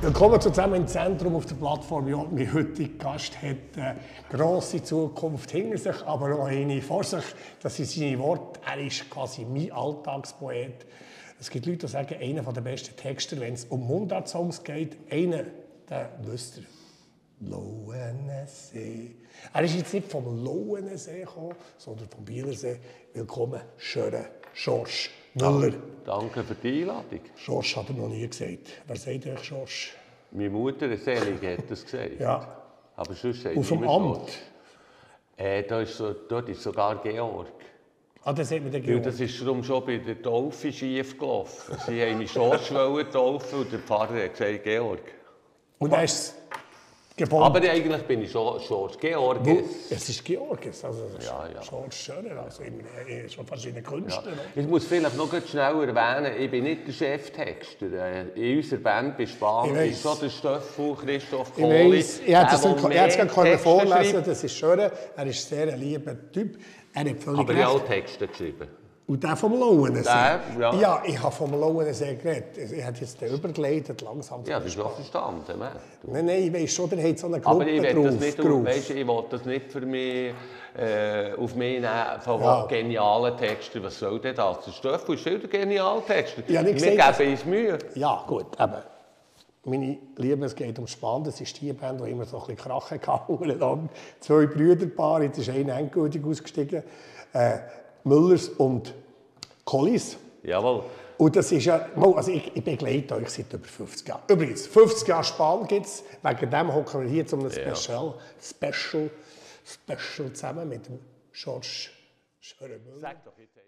Willkommen zusammen im Zentrum auf der Plattform. Ja, mein heutiger Gast hat eine grosse Zukunft hinter sich, aber auch eine vor sich. Das sind seine Worte. Er ist quasi mein Alltagspoet. Es gibt Leute, die sagen, einer der besten Texter, wenn es um Mundart-Songs geht. Einer, der wisst ihr. Lauenensee. Er ist jetzt nicht vom Lauenensee gekommen, sondern vom Bielersee. Willkommen, Schöre Schorsch Müller. Danke für die Einladung. Schorsch hat er noch nie gesagt. Wer sagt euch Schorsch? Meine Mutter, eine Selige, hat das gesagt. Ja. Aber sonst sagt Auf dem niemand Amt? Dort ist sogar Georg. Ah, das sagt mir der Weil Georg. das ist darum schon bei der Taufe schief gelaufen. Sie haben mich Schorsch taufen und der Pfarrer hat gesagt, Georg. Und er ist gefunden. Aber eigentlich bin ich schon Schorsch. Georgis. Es ist Georgis, also Ja, ja. Schorsch Schörer, also schon fast ein Künstler. Ich muss vielleicht noch schnell erwähnen, ich bin nicht der Cheftexter. In unserer Band bei Spahn ist schon der Stoffel Christoph Kohli. Ich hätte es gerade vorlesen, das ist Schörer. Er ist sehr ein lieber Typ. Er hat völlig Aber ich habe auch Texte geschrieben. Und der vom Lauenensee? Der, ja. Ja, ich habe vom Lauenensee geredet. Ich habe jetzt den übergeleitet, langsam. Ja, das ist schon verstanden. Nein, ich weiss schon, der hat so eine Gruppe Aber ich will drauf. das nicht, weißt, ich will das nicht für mich auf mich nehmen, von genialen Texten. Was soll denn das? Der Stoffel ist viel der geniale Texter. Ja, wir geben uns Mühe. Ja, gut, eben. Meine Liebe, es geht um Spahn. Das ist die Band, die immer so ein bisschen Krachen gehauen hat. Zwei Brüderpaare, jetzt ist einer endgültig ausgestiegen. Müllers und Collis. Jawohl. Und das ist ja, also ich begleite euch seit über 50 Jahren. Übrigens, 50 Jahre Spahn gibt es. Wegen dem hocken wir hier zu einem Special zusammen mit dem Schorsch Schöre Müller. Sag doch jetzt einfach.